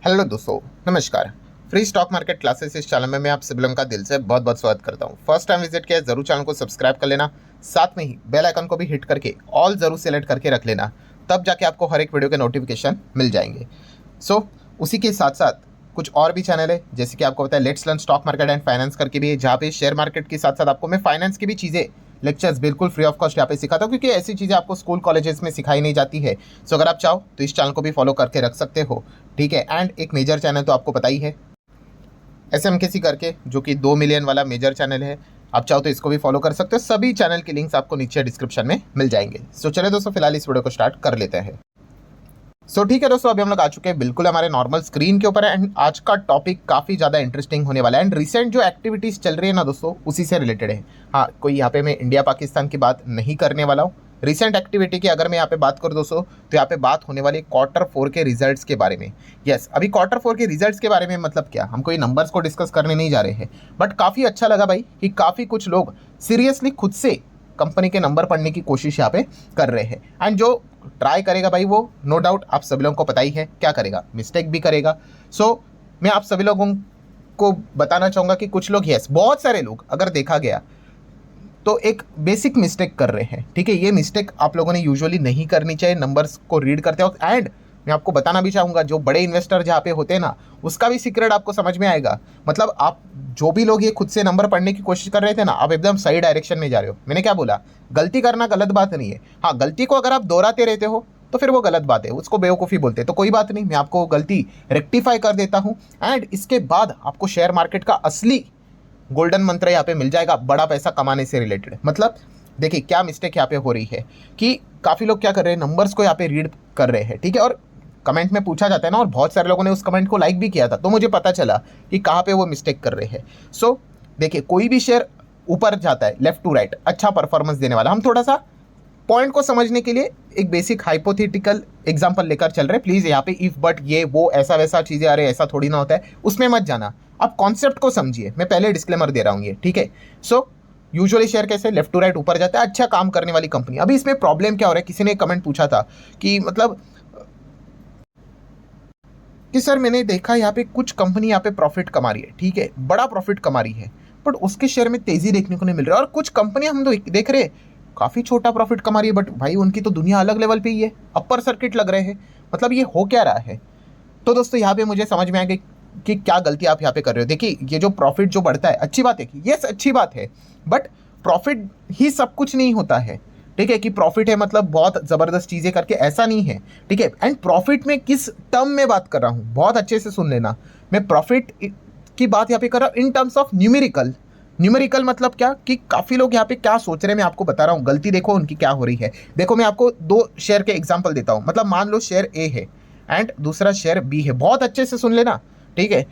Hello दोस्तों, नमस्कार। Free stock market classes इस चैनल में मैं आप सभी लोगों का दिल से बहुत बहुत स्वागत करता हूं। फर्स्ट टाइम विजिट किया जरूर चैनल को सब्सक्राइब कर लेना, साथ में ही बेल आइकन को भी हिट करके ऑल जरूर सेलेक्ट करके रख लेना, तब जाके आपको हर एक वीडियो के नोटिफिकेशन मिल जाएंगे। उसी के साथ साथ कुछ और भी चैनल है, जैसे कि आपको पता है let's learn stock market and finance करके भी है, जहाँ पे शेयर मार्केट के साथ साथ आपको मैं फाइनेंस की भी चीज़ें लेक्चर्स बिल्कुल फ्री ऑफ कॉस्ट यहाँ पे सिखाता हूँ, क्योंकि ऐसी चीज़ें आपको स्कूल कॉलेजेस में सिखाई नहीं जाती है। सो अगर आप चाहो तो इस चैनल को भी फॉलो करके रख सकते हो, ठीक है। एंड एक मेजर चैनल तो आपको पता ही है SMKC करके, जो कि 2 मिलियन वाला मेजर चैनल है। आप चाहो तो इसको भी फॉलो कर सकते हो। सभी चैनल के लिंक्स आपको नीचे डिस्क्रिप्शन में मिल जाएंगे। सो चले दोस्तों, फिलहाल इस वीडियो को स्टार्ट कर लेते हैं। ठीक है दोस्तों, अभी हम लोग आ चुके हैं बिल्कुल हमारे नॉर्मल स्क्रीन के ऊपर है। एंड आज का टॉपिक काफ़ी ज़्यादा इंटरेस्टिंग होने वाला है। एंड रिसेंट जो एक्टिविटीज़ चल रही है ना दोस्तों, उसी से रिलेटेड है। हाँ, कोई यहाँ पे मैं इंडिया पाकिस्तान की बात नहीं करने वाला हूँ। रिसेंट एक्टिविटी की अगर मैं यहाँ पे बात करूँ दोस्तों, तो यहाँ पे बात होने वाली Q4 के रिजल्ट्स के बारे में। यस, अभी Q4 के रिजल्ट्स के बारे में मतलब क्या, हम कोई नंबर्स को डिस्कस करने नहीं जा रहे हैं, बट काफ़ी अच्छा लगा भाई कि काफ़ी कुछ लोग सीरियसली खुद से कंपनी के नंबर पढ़ने की कोशिश यहाँ पे कर रहे हैं। एंड जो ट्राई करेगा भाई, वो नो डाउट आप सभी लोगों को पता ही है क्या करेगा, मिस्टेक भी करेगा। मैं आप सभी लोगों को बताना चाहूँगा कि कुछ लोग, यस बहुत सारे लोग अगर देखा गया तो एक बेसिक मिस्टेक कर रहे हैं, ठीक है। ये मिस्टेक आप लोगों ने यूजुअली नहीं करनी चाहिए नंबर्स को रीड करते वक्त। एंड मैं आपको बताना भी चाहूँगा, जो बड़े इन्वेस्टर जहाँ पे होते हैं ना, उसका भी सीक्रेट आपको समझ में आएगा। मतलब आप जो भी लोग ये खुद से नंबर पढ़ने की कोशिश कर रहे थे ना, आप एकदम सही डायरेक्शन में जा रहे हो। मैंने क्या बोला, गलती करना गलत बात नहीं है। हाँ, गलती को अगर आप दोहराते रहते हो तो फिर वो गलत बात है, उसको बेवकूफ़ी बोलते हैं। तो कोई बात नहीं, मैं आपको गलती रेक्टिफाई कर देता हूँ। एंड इसके बाद आपको शेयर मार्केट का असली गोल्डन मंत्र यहाँ पे मिल जाएगा, बड़ा पैसा कमाने से रिलेटेड। मतलब देखिए क्या मिस्टेक यहाँ पे हो रही है कि काफ़ी लोग क्या कर रहे हैं, नंबर्स को यहाँ पे रीड कर रहे हैं, ठीक है। और कमेंट में पूछा जाता है ना, और बहुत सारे लोगों ने उस कमेंट को लाइक भी किया था, तो मुझे पता चला कि कहाँ पे वो मिस्टेक कर रहे हैं। देखिए, कोई भी शेयर ऊपर जाता है लेफ्ट टू राइट, अच्छा परफॉर्मेंस देने वाला, हम थोड़ा सा पॉइंट को समझने के लिए एक बेसिक हाइपोथेटिकल एग्जांपल लेकर चल रहे हैं। प्लीज़ यहाँ पे इफ बट ये वो ऐसा वैसा चीज़ें, अरे ऐसा थोड़ी ना होता है, उसमें मत जाना, आप कॉन्सेप्ट को समझिए। मैं पहले डिस्क्लेमर दे रहा हूँ ये, ठीक है। यूजुअली शेयर कैसे लेफ्ट टू राइट ऊपर जाता है, अच्छा काम करने वाली कंपनी। अभी इसमें प्रॉब्लम क्या हो रहा है, किसी ने कमेंट पूछा था कि मतलब कि सर मैंने देखा यहाँ पे कुछ कंपनी यहाँ पे प्रॉफिट कमा रही है, ठीक है, बड़ा प्रॉफिट कमा रही है, बट उसके शेयर में तेजी देखने को नहीं मिल रहा है। और कुछ कंपनियां हम तो देख रहे हैं काफ़ी छोटा प्रॉफिट कमा रही है, बट भाई उनकी तो दुनिया अलग लेवल पे ही है, अपर सर्किट लग रहे हैं। मतलब ये हो क्या रहा है। तो दोस्तों यहाँ पे मुझे समझ में आ गई कि क्या गलती आप यहाँ पे कर रहे हो। देखिए, ये जो प्रॉफिट जो बढ़ता है, अच्छी बात है कि यस अच्छी बात है, बट प्रॉफिट ही सब कुछ नहीं होता है, ठीक है। कि प्रॉफिट है मतलब बहुत ज़बरदस्त चीज़ें करके, ऐसा नहीं है, ठीक है। एंड प्रॉफिट में किस टर्म में बात कर रहा हूँ, बहुत अच्छे से सुन लेना। मैं प्रॉफिट की बात यहाँ पे कर रहा हूँ in terms of numerical. Numerical मतलब क्या, कि काफ़ी लोग यहाँ पे क्या सोच रहे हैं, मैं आपको बता रहा हूँ। गलती देखो उनकी क्या हो रही है। देखो, मैं आपको दो शेयर के एग्जाम्पल देता हूँ। मतलब मान लो शेयर ए है एंड दूसरा शेयर बी है, बहुत अच्छे से सुन लेना, ठीक है।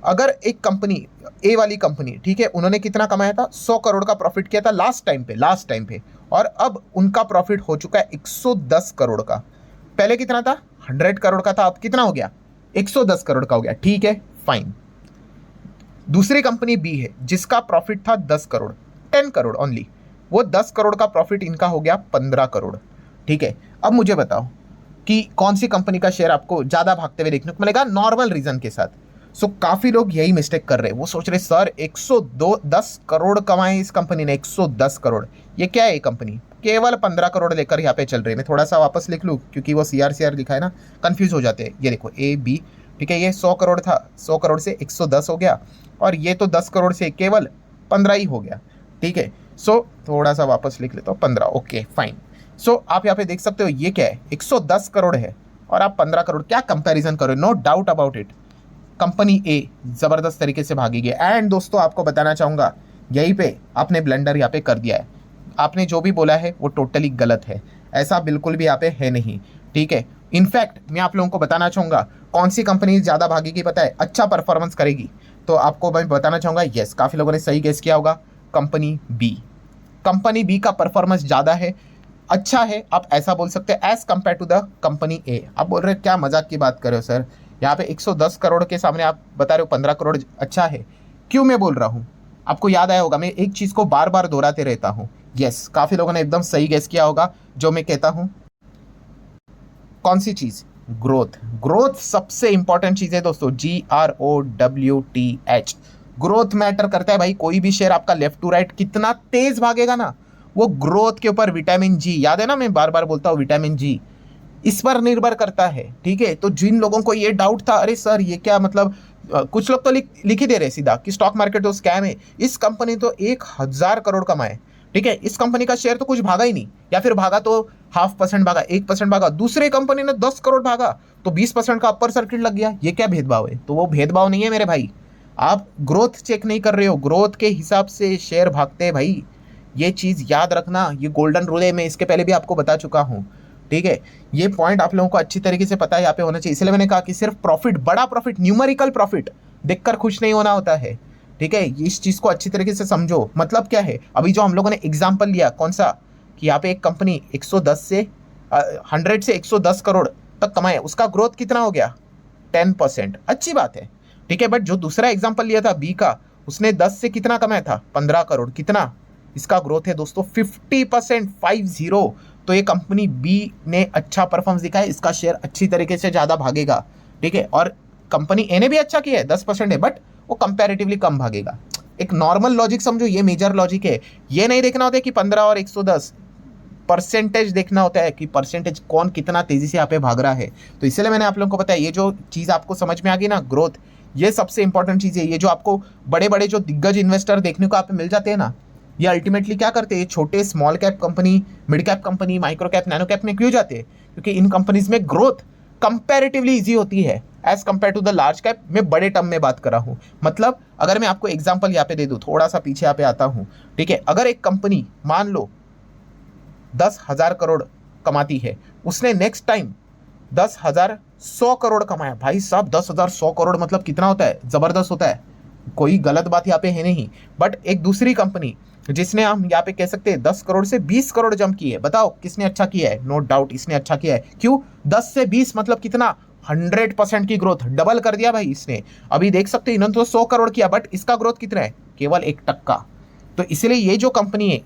अगर एक कंपनी, ए वाली कंपनी, ठीक है, उन्होंने कितना कमाया था, 100 करोड़ का प्रॉफिट किया था लास्ट टाइम पे, और अब उनका प्रॉफिट हो चुका है 110 करोड़ का। पहले कितना था, 100 करोड़ का था, अब कितना हो गया, 110 करोड़ का हो गया, ठीक है, फाइन। दूसरी कंपनी बी है जिसका प्रॉफिट था 10 करोड़, 10 करोड़ ओनली, वो 10 करोड़ का प्रॉफिट इनका हो गया 15 करोड़, ठीक है। अब मुझे बताओ कि कौन सी कंपनी का शेयर आपको ज़्यादा भागते हुए देखने को मिलेगा नॉर्मल रीजन के साथ। काफ़ी लोग यही मिस्टेक कर रहे हैं, वो सोच रहे सर 110 करोड़ कमाए इस कंपनी ने, 110 करोड़, ये क्या है, ये कंपनी केवल 15 करोड़ लेकर यहाँ पे चल रही है। मैं थोड़ा सा वापस लिख लूँ, क्योंकि वो CR लिखा है ना, कंफ्यूज हो जाते हैं। ये देखो ए बी, ठीक है, ये 100 करोड़ था, 100 करोड़ से 110 हो गया, और ये तो 10 करोड़ से केवल 15 ही हो गया, ठीक है। थोड़ा सा वापस लिख लेता हूँ, 15, ओके फाइन। आप यहाँ पे देख सकते हो ये क्या है, 110 करोड़ है और आप 15 करोड़, क्या कंपैरिजन करो, no doubt about it, company A ज़बरदस्त तरीके से भागेगी। एंड दोस्तों आपको बताना चाहूँगा, यहीं पे आपने ब्लंडर यहाँ पे कर दिया है। आपने जो भी बोला है वो टोटली गलत है, ऐसा बिल्कुल भी यहाँ पे है नहीं, ठीक है। इनफैक्ट मैं आप लोगों को बताना चाहूँगा कौन सी कंपनी ज़्यादा भागेगी पता है, अच्छा परफॉर्मेंस करेगी, तो आपको मैं बताना चाहूँगा, यस काफ़ी लोगों ने सही गेस किया होगा, कंपनी बी। कंपनी बी का परफॉर्मेंस ज़्यादा है, अच्छा है, आप ऐसा बोल सकते हैं as compare to the company A. आप बोल रहे हैं क्या मजाक की बात कर रहे हो सर, यहाँ पे 110 करोड़ के सामने आप बता रहे हो 15 करोड़ अच्छा है। क्यों मैं बोल रहा हूँ, आपको याद आया होगा, मैं एक चीज़ को बार बार दोहराते रहता हूँ। यस, काफ़ी लोगों ने एकदम सही गेस किया होगा जो मैं कहता हूँ। कौन सी चीज़, ग्रोथ। ग्रोथ सबसे इंपॉर्टेंट चीज है दोस्तों, GROWTH। ग्रोथ मैटर करता है भाई। कोई भी शेयर आपका लेफ्ट टू राइट कितना तेज भागेगा ना, वो ग्रोथ के ऊपर, विटामिन जी, याद है ना, मैं बार बार बोलता हूँ विटामिन जी, इस पर निर्भर करता है। ठीक है, तो जिन लोगों को ये डाउट था, अरे सर ये क्या मतलब, कुछ लोग तो लिख ही दे रहे सीधा कि स्टॉक मार्केट तो स्कैम है, इस कंपनी तो 1,000 करोड़ कमाए, ठीक है, इस कंपनी का शेयर तो कुछ भागा ही नहीं, या फिर भागा तो 0.5% भागा, 1% भागा, दूसरे कंपनी ने 10 करोड़ भागा तो 20% का अपर सर्किट लग गया, ये क्या भेदभाव है? तो वो भेदभाव नहीं है मेरे भाई, आप ग्रोथ चेक नहीं कर रहे हो, ग्रोथ के हिसाब से शेयर भागते हैं भाई, ये चीज याद रखना, ये गोल्डन रूल है, मैं इसके पहले भी आपको बता चुका हूँ। ठीक है, ये पॉइंट आप लोगों को अच्छी तरीके से पता है यहाँ पे होना चाहिए, इसलिए मैंने कहा कि सिर्फ प्रॉफिट, बड़ा प्रॉफिट, न्यूमेरिकल प्रॉफिट देखकर खुश नहीं होना होता है। ठीक है, इस चीज को अच्छी तरीके से समझो। मतलब क्या है, अभी जो हम लोगों ने एग्जाम्पल लिया कौन सा, कि यहाँ पे एक कंपनी 110 से 100 से 110 करोड़ तक कमाए, उसका ग्रोथ कितना हो गया, 10%, अच्छी बात है। ठीक है, बट जो दूसरा एग्जाम्पल लिया था बी का, उसने 10 से कितना कमाया था, 15 करोड़, कितना इसका ग्रोथ है दोस्तों, 50%, 50। तो ये कंपनी बी ने अच्छा परफॉर्मेंस दिखा है, इसका शेयर अच्छी तरीके से ज़्यादा भागेगा। ठीक है, और कंपनी ए ने भी अच्छा किया है, 10% है, बट वो कंपैरेटिवली कम भागेगा। एक नॉर्मल लॉजिक समझो, ये मेजर लॉजिक है। ये नहीं देखना होता है कि 15 और 110, परसेंटेज देखना होता है कि परसेंटेज कौन कितना तेजी से यहाँ पे भाग रहा है। तो इसलिए मैंने आप लोगों को बताया, ये जो चीज़ आपको समझ में आ गई ना, ग्रोथ, ये सबसे इंपॉर्टेंट चीज़ है। ये जो आपको बड़े बड़े जो दिग्गज इन्वेस्टर देखने को आप मिल जाते हैं ना, ये अल्टीमेटली क्या करते हैं, छोटे small cap company, mid cap company, micro cap, nano cap में क्यों जाते हैं? क्योंकि इन कंपनीज में ग्रोथ कंपैरेटिवली इजी होती है as compare to the large cap. मैं बड़े टर्म में बात कर रहा हूँ। मतलब अगर मैं आपको एग्जांपल यहाँ पे दे दूँ, थोड़ा सा पीछे यहाँ पे आता हूँ। ठीक है, अगर एक कंपनी मान लो 10,000 करोड़ कमाती है, उसने नेक्स्ट टाइम 10,000 100 करोड़ कमाया, भाई साहब 10,000 100 करोड़ मतलब कितना होता है, जबरदस्त होता है, कोई गलत बात यहाँ पे है नहीं। बट एक दूसरी कंपनी जिसने हम यहाँ पे कह सकते हैं 10 करोड़ से 20 करोड़ जंप की है, बताओ किसने अच्छा किया है? नो डाउट इसने अच्छा किया है। क्यों? 10 से 20 मतलब कितना, 100% की ग्रोथ, डबल कर दिया भाई इसने। अभी देख सकते हैं इन्होंने तो 100 करोड़ किया, बट इसका ग्रोथ कितना है, केवल 1%। तो इसलिए ये जो कंपनी है,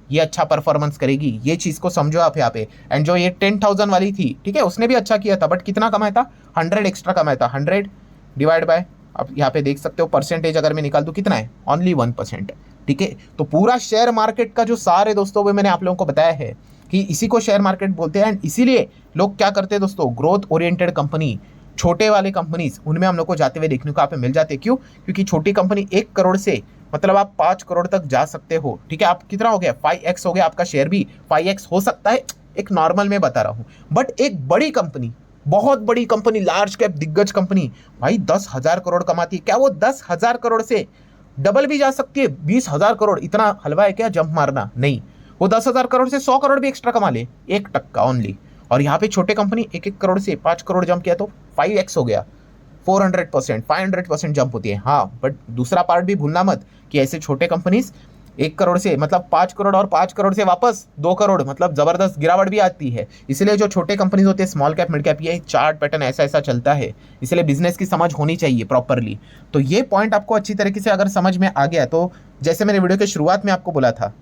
ये अच्छा परफॉर्मेंस करेगी, ये चीज को समझो आप यहाँ पे। एंड जो ये 10,000 वाली थी, ठीक है, उसने भी अच्छा किया था, बट कितना कमाया था, 100 एक्स्ट्रा कमाया था। 100 डिवाइड बाय, अब यहाँ पे देख सकते हो परसेंटेज अगर मैं निकाल दूं कितना है, ओनली 1%। ठीक है, तो पूरा शेयर मार्केट का जो सारे दोस्तों वो मैंने आप लोगों को बताया है कि इसी को शेयर मार्केट बोलते हैं। एंड इसीलिए लोग क्या करते हैं दोस्तों, ग्रोथ ओरिएंटेड कंपनी, छोटे वाले कंपनीज, उनमें हम लोग को जाते हुए देखने को आप मिल जाते हैं। क्यों? क्योंकि छोटी कंपनी 1 करोड़ से मतलब आप 5 करोड़ तक जा सकते हो। ठीक है, आप कितना हो गया, 5x हो गया, आपका शेयर भी 5x हो सकता है, एक नॉर्मल में बता रहा हूँ। बट एक बड़ी कंपनी, बहुत बड़ी कंपनी, लार्ज कैप दिग्गज कंपनी, भाई 10,000 करोड़ कमाती है, क्या वो 10,000 करोड़ से डबल भी जा सकती है, 20,000 करोड़? इतना हलवा है क्या जंप मारना? नहीं, वो 10,000 करोड़ से 100 करोड़ भी एक्स्ट्रा कमा ले, 1% ओनली। और यहाँ पे छोटे कंपनी 1-1 करोड़ से 5 करोड़ जंप किया तो 5x हो गया, 400%, 500% जंप होती है। हाँ, बट दूसरा पार्ट भी भूलना मत कि ऐसे छोटे कंपनीज 1 करोड़ से मतलब 5 करोड़, और 5 करोड़ से वापस 2 करोड़, मतलब जबरदस्त गिरावट भी आती है। इसलिए जो छोटे कंपनीज होते हैं, स्मॉल कैप, मिड कैप, ये चार्ट पैटर्न ऐसा ऐसा चलता है, इसलिए बिजनेस की समझ होनी चाहिए प्रॉपरली। तो ये पॉइंट आपको अच्छी तरीके से अगर समझ में आ गया, तो जैसे मैंने वीडियो के शुरुआत में आपको बोला था,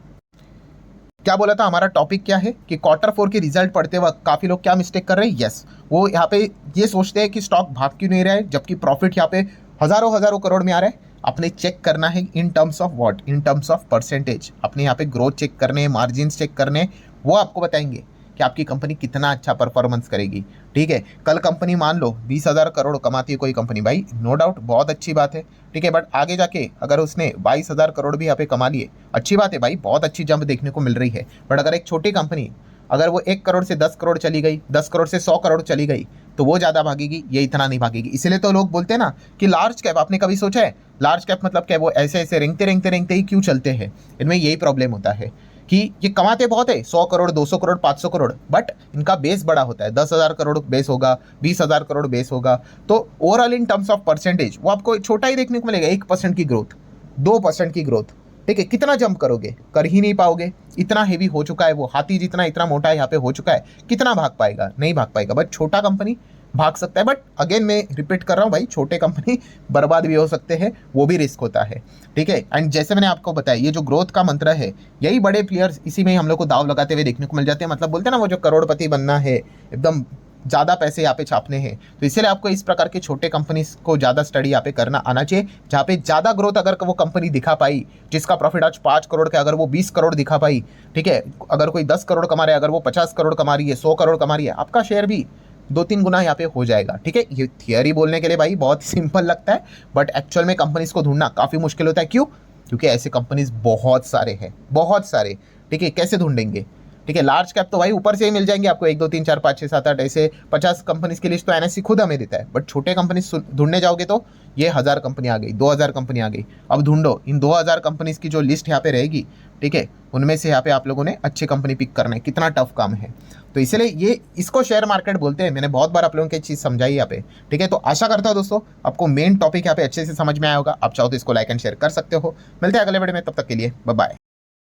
क्या बोला था, हमारा टॉपिक क्या है कि Q4 के रिजल्ट पढ़ते वक्त काफ़ी लोग क्या मिस्टेक कर रहे हैं। यस, वो यहाँ पे ये सोचते हैं कि स्टॉक भाग क्यों नहीं रहा है, जबकि प्रॉफिट यहाँ पे हज़ारों हज़ारों करोड़ में आ रहा है। आपने चेक करना है in terms of what, in terms of percentage. अपने यहाँ पे ग्रोथ चेक करने, मार्जिन चेक करने, वो आपको बताएंगे कि आपकी कंपनी कितना अच्छा परफॉर्मेंस करेगी। ठीक है, कल कंपनी मान लो 20,000 करोड़ कमाती है कोई कंपनी, भाई नो डाउट बहुत अच्छी बात है। ठीक है, बट आगे जाके अगर उसने 22,000 करोड़ भी यहाँ पे कमा लिए, अच्छी बात है भाई, बहुत अच्छी जंप देखने को मिल रही है। बट अगर एक छोटी कंपनी, अगर वो 1 करोड़ से 10 करोड़ चली गई, 10 करोड़ से 100 करोड़ चली गई, तो वो ज़्यादा भागेगी, ये इतना नहीं भागेगी। इसलिए तो लोग बोलते हैं ना कि लार्ज कैप, आपने कभी सोचा है लार्ज कैप मतलब क्या, वो ऐसे ऐसे रेंगते रेंगते रेंगते ही क्यों चलते हैं? इनमें यही प्रॉब्लम होता है कि ये कमाते बहुत है, 100 करोड़, 200 करोड़, 500 करोड़, बट इनका बेस बड़ा होता है, 10,000 करोड़ बेस होगा, 20,000 करोड़ बेस होगा, तो overall in terms of percentage वो आपको छोटा ही देखने को मिलेगा। 1% की ग्रोथ, 2% की ग्रोथ, ठीक है, कितना जंप करोगे, कर ही नहीं पाओगे। इतना हेवी हो चुका है वो, हाथी जितना इतना मोटा यहाँ पे हो चुका है, कितना भाग पाएगा? नहीं भाग पाएगा। बट छोटा कंपनी भाग सकता है, बट अगेन मैं रिपीट कर रहा हूँ भाई, छोटे कंपनी बर्बाद भी हो सकते हैं, वो भी रिस्क होता है। ठीक है, एंड जैसे मैंने आपको बताया, ये जो ग्रोथ का मंत्र है, यही बड़े प्लेयर्स इसी में हम लोग को दाव लगाते हुए देखने को मिल जाते हैं। मतलब बोलते हैं ना, वो जो करोड़पति बनना है, एकदम ज़्यादा पैसे यहाँ पे छापने हैं। तो इसलिए आपको इस प्रकार के छोटे कंपनीज को ज़्यादा स्टडी यहाँ पे करना आना चाहिए, जहाँ पे ज़्यादा ग्रोथ अगर वो कंपनी दिखा पाई, जिसका प्रॉफिट आज 5 करोड़ का अगर वो 20 करोड़ दिखा पाई, ठीक है, अगर कोई 10 करोड़ कमा रहा है, अगर वो 50 करोड़ कमा रही है, 100 करोड़ कमा रही है, आपका शेयर भी 2-3 गुना यहाँ पे हो जाएगा। ठीक है, ये थियरी बोलने के लिए भाई बहुत सिंपल लगता है, बट एक्चुअल में कंपनीज को ढूंढना काफ़ी मुश्किल होता है। क्यों? क्योंकि ऐसे कंपनीज बहुत सारे हैं, बहुत सारे। ठीक है, कैसे ढूंढेंगे? ठीक है, लार्ज कैप तो भाई ऊपर से ही मिल जाएंगे आपको, 1 2 3 4 5 6 7 8 ऐसे 50 कंपनीज की लिस्ट तो एनएससी खुद हमें देता है। बट छोटे कंपनी ढूंढने जाओगे तो ये 1000 कंपनी आ गई, 2000 कंपनी आ गई। अब ढूंढो इन 2000 कंपनीज की जो लिस्ट यहाँ पे रहेगी, ठीक है, उनमें से यहाँ पे आप लोगों ने अच्छी कंपनी पिक करना है। कितना टफ काम है। तो इसलिए ये इसको शेयर मार्केट बोलते हैं। मैंने बहुत बार आप लोगों को चीज़ समझाई यहाँ पे। ठीक है, तो आशा करता हूँ दोस्तों आपको मेन टॉपिक यहाँ पे अच्छे से समझ में आया होगा। आप चाहो तो इसको लाइक एंड शेयर कर सकते हो। मिलते हैं अगले वीडियो में, तब तक के लिए बाय बाय।